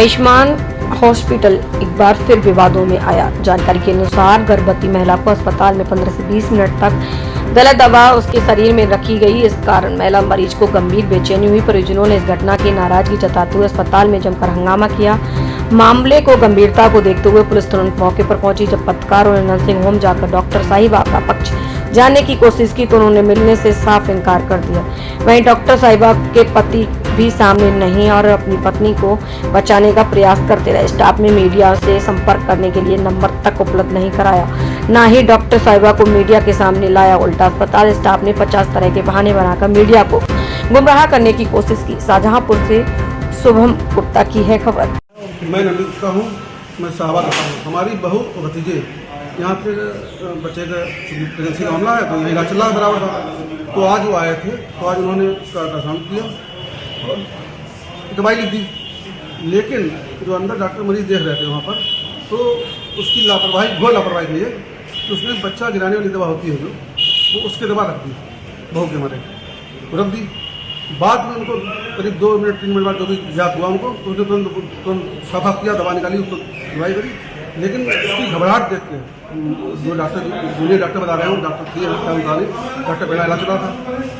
Ayushman hospital एक बार फिर विवादों में आया। जानकारी के अनुसार गर्भवती महिला को अस्पताल में 15 से 20 मिनट तक गलत दवा उसके शरीर में रखी गई। इस कारण महिला मरीज को गंभीर बेचैनी हुई। परिजनों ने इस घटना की नाराजगी जताते हुए अस्पताल में जमकर हंगामा किया। मामले को गंभीरता को देखते हुए पुलिस तुरंत मौके पर पहुंची। जब पत्रकारों ने नर्सिंग होम जाकर डॉक्टर साहिबा का पक्ष जानने की कोशिश की तो उन्होंने मिलने से साफ इनकार कर दिया। वहीं डॉक्टर साहिबा के पति भी सामने नहीं और अपनी पत्नी को बचाने का प्रयास करते रहे। स्टाफ ने मीडिया से संपर्क करने के लिए नंबर तक उपलब्ध नहीं कराया, न ही डॉक्टर साहिबा को मीडिया के सामने लाया। उल्टा अस्पताल स्टाफ ने 50 तरह के बहाने बनाकर मीडिया को गुमराह करने की कोशिश की। शाहजहांपुर से शुभम गुप्ता की है खबर। मैं नंदित का हूँ, मैं साहबा का हूँ। हमारी बहू और भतीजे यहाँ पे बच्चे का प्रेगनेंसी का मामला है, तो ये इलाज चल रहा है बराबर का। तो आज वो आए थे, तो आज उन्होंने उसका अल्ट्रासाउंड किया और दवाई लिख दी। लेकिन जो अंदर डॉक्टर मरीज देख रहे थे वहाँ पर, तो उसकी लापरवाही, घोर लापरवाही की है कि उसने बच्चा गिराने वाली दवा होती है जो, वो उसके दवा रख दी, बहू के मारे रख दी। बाद में उनको करीब 2 मिनट 3 मिनट बाद जो भी ज्ञात हुआ उनको, तो उसने तुरंत साफा किया, दवा निकाली, उसको दवाई करी। लेकिन उसकी घबराहट देख के जो डॉक्टर जूनियर डॉक्टर बता रहे हैं, डॉक्टर थी डॉक्टर पहला इलाज चला था,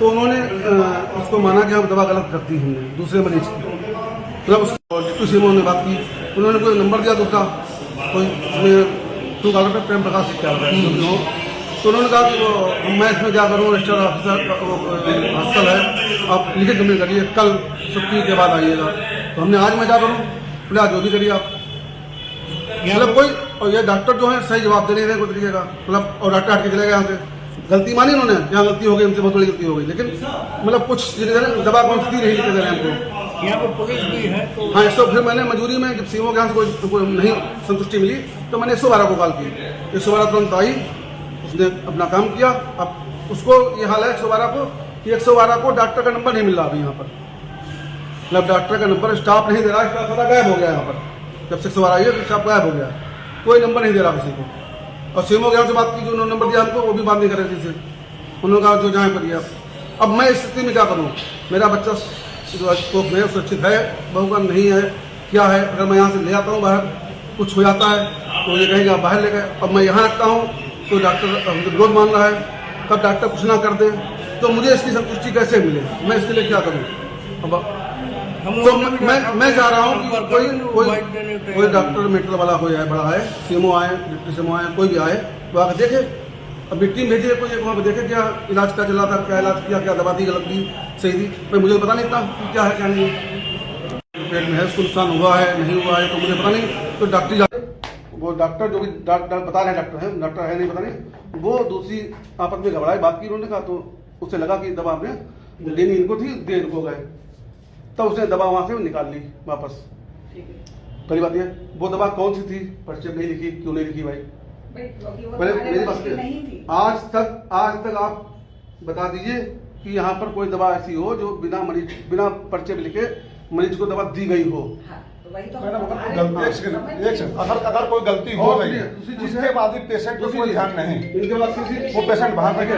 तो उन्होंने उसको माना कि हम दवा गलत रख दी हमने दूसरे मरीज की। मतलब उसको डिप्टी सीएमओ ने बात की, उन्होंने कोई नंबर दिया दूसरा, कोई उसमें टू कॉलर पर प्रेम प्रकाश क्या हो, तो उन्होंने कहा कि मैं इसमें क्या करूँ, रजिस्टर ऑफिसर हॉस्टल है, आप लिखित कंप्लेंट करिए, कल छुट्टी के बाद आइएगा। तो हमने आज मैं क्या करूँ, बोले आज जो भी करिए आप। मतलब कोई, और ये डॉक्टर जो है सही जवाब दे नहीं रहे कोई तरीके का, मतलब और डॉक्टर हट के चले गए यहाँ से। गलती मानी उन्होंने, यहाँ गलती हो गई, उनसे बहुत बड़ी गलती हो गई। लेकिन मतलब कुछ दवा कौन सी नहीं लिखे दे रहे हैं हमको। यहाँ पर पुलिस भी है तो हाँ, 100 फिर मैंने मजबूरी में जब सीएमओ के यहाँ से कोई नहीं संतुष्टि मिली तो मैंने 112 को कॉल की। 112 तुरंत आई, उसने अपना काम किया। अब उसको ये हाल है 112 को कि 112 को डॉक्टर का नंबर नहीं मिल रहा अभी यहाँ पर, मतलब डॉक्टर का नंबर स्टाफ नहीं दे रहा, स्टाफ सारा गायब हो गया यहाँ पर। जब से 112 आई है तो स्टाफ गायब हो गया, कोई नंबर नहीं दे रहा किसी को। और सीएमओ के यहाँ से बात की, जो उन्होंने नंबर दिया हमको, वो भी बात नहीं कर रहे थे से। उन्होंने कहा जो जहाँ करिए आप। अब मैं इस स्थिति में क्या करूँ, मेरा बच्चा जो स्कोप में सुरक्षित है, बहू का नहीं है, क्या है। अगर मैं यहाँ से ले आता हूँ बाहर, कुछ हो जाता है तो ये कहेंगे आप बाहर ले गए। अब मैं यहाँ रखता हूँ तो डॉक्टर विरोध मान रहा है, कब डॉक्टर कुछ ना कर दे तो मुझे इसकी संतुष्टि कैसे मिले, मैं इसके लिए क्या करूँ। अब तो मैं चाह रहा हूँ कि कोई डॉक्टर मेडिकल वाला हो जाए, बड़ा है, सीएमओ आए, डिप्टी सीएमओ आए, कोई भी आए तो आकर देखे। अब टीम भेजिए कोई वहाँ पर देखे क्या इलाज क्या चला था, क्या इलाज किया, क्या दवा दी, गलत दी, सही दी। मैं मुझे पता नहीं था कि क्या है क्या नहीं, पेट में है, उसको नुकसान हुआ है नहीं हुआ है तो मुझे पता नहीं। तो डॉक्टर वो डॉक्टर जो भी बता रहे हैं, डॉक्टर है नहीं पता नहीं, वो दूसरी आपस में घबराए बात की उन्होंने कहा, तो उससे लगा कि दवा आपने देनी इनको थी, दे इनको गए, तब उसने दवा वहाँ से निकाल ली वापस। पहली बात ये, वो दवा कौन सी थी, पर्चे नहीं लिखी, क्यों नहीं लिखी भाई, पहले मेरे पास आज तक आप बता दीजिए कि यहाँ पर कोई दवा ऐसी हो जो बिना पर्चे में लिखे मरीज को दवा दी गई हो। अगर कोई गलती हो गई उसके बाद भी पेशेंट को कोई ध्यान नहीं, इनके पास वो पेशेंट बाहर रखे।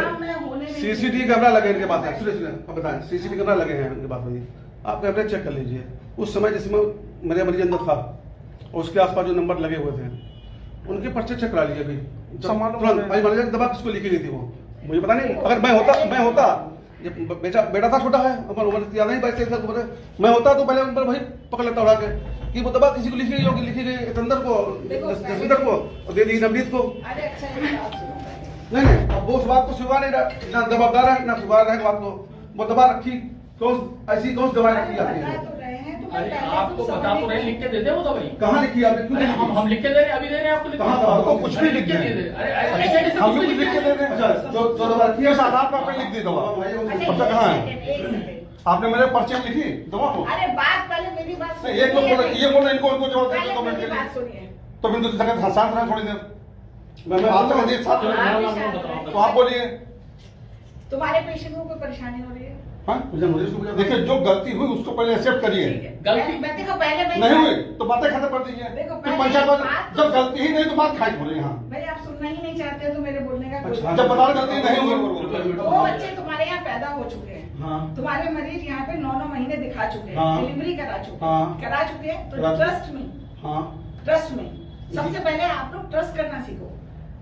सीसीटीवी कैमरा लगे इनके पास है, अब बताएं, सीसीटीवी कैमरा लगे हैं इनके पास, आप कैमरे चेक कर लीजिए। उस समय जिसमें मेरे मरीज अंदर था और उसके आसपास जो नंबर लगे हुए थे उनके पर्चे चेक करा लीजिए। अभी तुरंत दवा किसको लिखी गई थी वो मुझे पता नहीं। अगर मैं होता ये बेटा था छोटा है, उम्र याद नहीं 22 साल उम्र है, मैं होता तो पहले उन पर वही पकड़ लेता उड़ा के कि वो दवा किसी को लिखी गई होगी, लिखी गई जसविंदर को, जसविंदर को और दे दी नवनीत को। नहीं अब वो उस बात को स्वीकार नहीं रहा, ना दबादार है ना स्वीकार है बात को। वो दवा रखी ऐसी कौन सी दवाई रखी जाती है, आपको बता तो रहे, लिख के दे दे वो दवाई। कहाँ लिखी आपने, क्यों नहीं? हम लिख के दे रहे हैं, अभी दे रहे हैं आपको। कहाँ कुछ भी लिख के दे, हम भी लिख के दे रहे हैं। जो दवा रखी है आधार कार्ड पे लिख दी दवा, पर्चा कहाँ है? आपने मेरे पर्चे में लिखी दवा को? अरे बात पहले मेरी बात सुनिए। एक लोग बोले, ये बोले इनको जवाब दे दो मिनट के लिए, तो फिर तो जगह शांत रहे थोड़ी देर। मैं आपसे मजीद साथ तो आप बोलिए तुम्हारे पेशेंट को कोई परेशानी हो रही है? हाँ, देखिए जो गलती हुई उसको पहले एक्सेप्ट करिए। गलती देखो पहले नहीं हुई तो बातें खत्म कर दीजिए। पंचायत जब गलती ही नहीं तो बात खाई हो रही। यहाँ भाई आप सुनना ही नहीं चाहते तो मेरे बोलने का जब बता गलती नहीं हुई, वो बच्चे तुम्हारे यहाँ पैदा हो चुके हैं, हाँ। तुम्हारे मरीज यहाँ पे 9-9 महीने दिखा चुके हैं, हाँ। डिलीवरी करा चुके हाँ। हैं, करा चुके हैं, तो करा- ट्रस्ट में, हाँ ट्रस्ट में सबसे पहले आप लोग ट्रस्ट करना सीखो।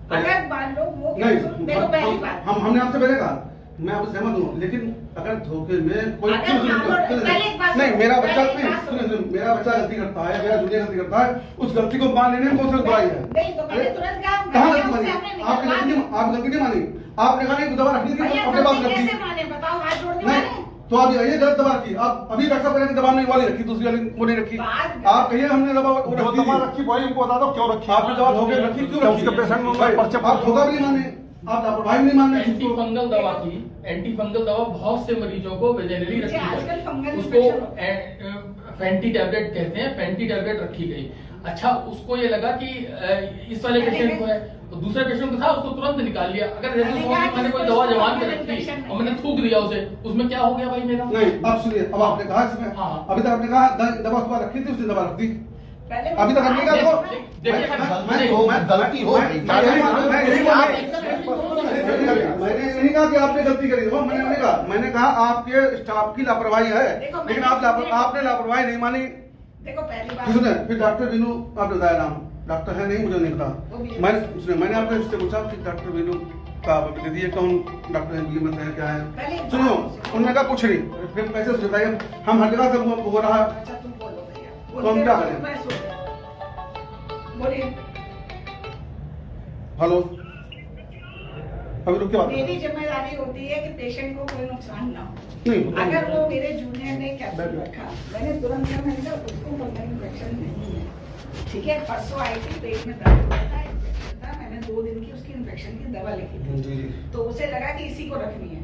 पहले- अगर मान लो वो नहीं देखो पहली बात, हमने आपसे पहले कहा, मैं आपसे सहमत हूँ, लेकिन अगर धोखे में कोई अगर पहले एक बात नहीं, सुनो, मेरा बच्चा पहले एक बात सुनो। मेरा बच्चा गलती करता है, मेरा जूनियर गलती करता है, उस गलती को मान लेने में कौन सी बुराई है? नहीं तो मैंने तुरंत कहा, कहाँ मैंने गलती उससे मानी? आपने आपने निकलवा गलती दी। आप गलती नहीं मानी, आपने कहा कि दवा रखनी थी, भैया अपने पास गलती रखी कैसे माने बताओ, हाथ जोड़ के नहीं, माने? तो आप ये गलत दवा रखी, आप अभी कैसा पहले की दवा नहीं वाली रखी, दूसरी वाली वो नहीं रखी, बात- आप कहिए हमने दवा वो जो रखी दवा थी। रखी वही हमको बता दो क्यों रखी। आपने दवा धोखे में रखी क्यों क्या रखी? उसके पेशेंट में भाई, पर्चे आप धोखा भी नहीं माने, आप लापरवाही भी नहीं मान रहे एंटी फंगल दवा थी, एंटी फंगल दवा बहुत से मरीजों को वेजेनली रखी आजकल फंगल गई, इन्फेक्शन उसको फैंटी टैबलेट कहते हैं, फैंटी टैबलेट रखी गई। अच्छा, उसको ये लगा कि इस वाले पेशेंट को है, तो दूसरे पेशेंट को था, उसको तुरंत निकाल लिया। अगर जैसे मैंने कोई दवा जवान के रखी और मैंने थूक दिया उसे, उसमें क्या हो गया भाई मेरा? नहीं, अब सुनिए, अब आपने कहा इसमें, हाँ। अभी तक आपने कहा दवा उसके बाद रखी थी, उसने दवा रख दी, पहले अभी तक हमने कहा तो देखिए, गलती हो गई। मैंने नहीं कहा कि आपने गलती करी हो, मैंने कहा आपके स्टाफ की लापरवाही है, देखो, लेकिन मैंने- आपने लापरवाही नहीं मानी। देखो पहली बात, सुने, फिर डॉक्टर बीनू आपने बताया नाम, डॉक्टर है नहीं, मुझे नहीं वो भी पता। है। मैंने आपसे इससे पूछा कि डॉक्टर बीनू का आप दे दिए, कौन डॉक्टर है, बीमत है, क्या पहले है? सुनो, उन्होंने कहा कुछ नहीं, फिर कैसे बताइए, हम हर जगह से हो रहा है, अच्छा तुम बोलो भैया, तो हम क्या करें? मैं सुन रही हूं। बोलिए, हेलो, अभी रुक के बात मेरी जिम्मेदारी होती है कि पेशेंट को कोई नुकसान ना हो। नहीं, अगर वो मेरे जूनियर ने कैप्सूल रखा, मैंने तुरंत कहा, मैंने कहा उसको फंगल इन्फेक्शन नहीं है, ठीक है। परसों आई थी, पेट में दर्द होता है, मैंने 2 दिन की उसकी इन्फेक्शन की दवा लिखी थी, जी, जी। तो उसे लगा कि इसी को रखनी है,